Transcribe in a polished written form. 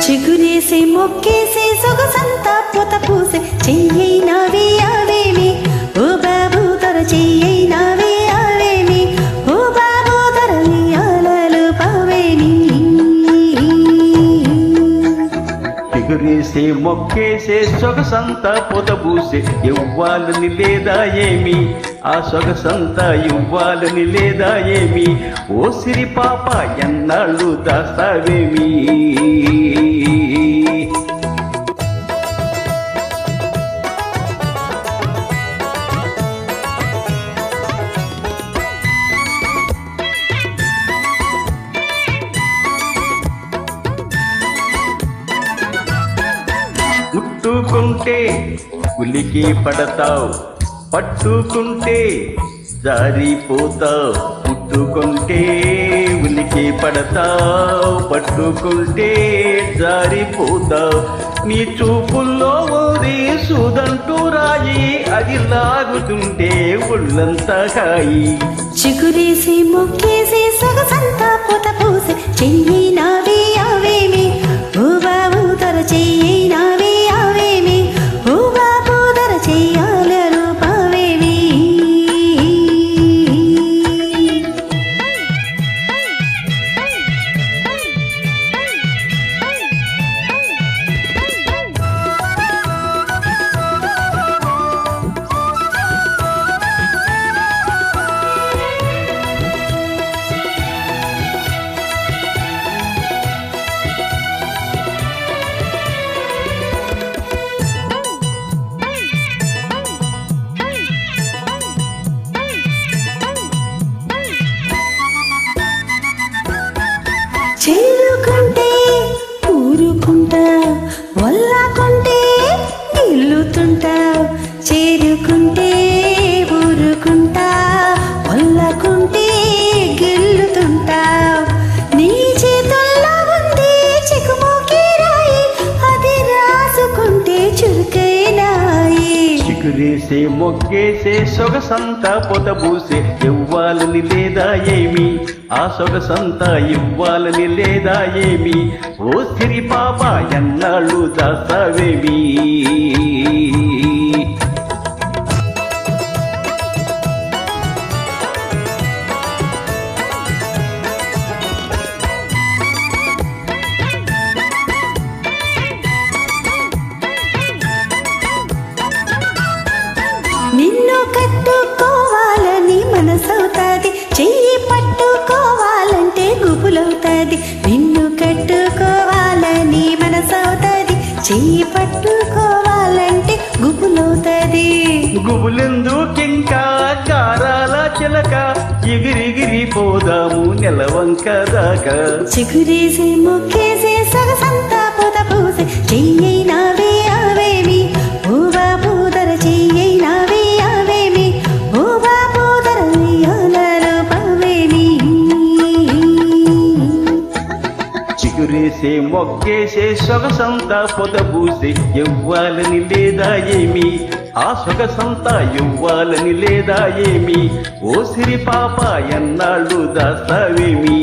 చిగురేసే మొక్కేసే సొగసంతా పొత పూసే చెయ్యైనావే ఆవేమి ఓ బాబు తొర చెయ్యైనావే ఆవేమి ఓ బాబు తొర అలలు పావేమి చిగురేసే మొక్కేసే సొగసంతా పొదబూసే ఇవ్వాలని లేదా ఏమి ఆ సొగసంతా ఇవ్వాలని లేదా ఏమి ఓ సిరి పాప ఎన్నాళ్ళు దాస్తావేమి ముట్టుకుంటే ఉలికి పడతావు పట్టుకుంటే జారిపోతావు ముట్టుకుంటే ఉలికి పడతావు పట్టుకుంటే జారిపోతావు నీ చూపుల్లో ఓరి సుదంటూ రాయి అది లాగుతుంటే ఒళ్ళంతా కాయి చిగురేసి మొక్కేసి సొగసంతా పొత పూసే చెయ్యైనావే ఆవేమి ఓ బాబు తొర చెయ్యైనావే ఆవేమి ఓ బాబు తొర చెయ్యాలను పావేమి చేరుకుంటే ఊరుకుంటా వల్లాకుంటే నిల్లుతుంటా చేరుకుంటే ఊరుకుంటా వల్లాకుంటే గిల్లుతుంటా నీ చేతుల్లో ఉంది చిక్కుమోకి రాయి అది రాసుకుంటే చురుకైనాయి చిగురేసే మొగ్గేసే సొగసంతా పొదబూసే ఇవ్వాలని లేదా ఏమి ఆ సొగసంతా ఇవ్వాలని లేదా ఏమి ఓ సిరి పాప ఎన్నాళ్ళు దాస్తావేమి నిన్ను కట్టుకోవాలని మనసవుతాది చెయ్యి పట్టుకోవాలంటే గుబులవుతాది నిన్ను కట్టుకోవాలని మనసవుతాది చెయ్యి పట్టుకోవాలంటే గుబులవుతాది గుబులెందుకింకా గారాల చిలక ఎగిరిగిరి పోదాము నెలవంక దాకా చిగురేసి మొక్కేసి సొగసంతా పొద పూసే చెయ్యైనావే ఆవేమి ఓ బాబు తొర చెయ్యైనావే ఆవేమి ఓ బాబు తొర అలలు పావేమి చిగురేసే మొగ్గేసే సొగసంతా పొదబూసే ఇవ్వాలని లేదా ఏమి ఆ సొగసంతా ఇవ్వాలని లేదా ఏమి ఓ సిరి పాప ఎన్నాళ్ళు దాస్తావేమి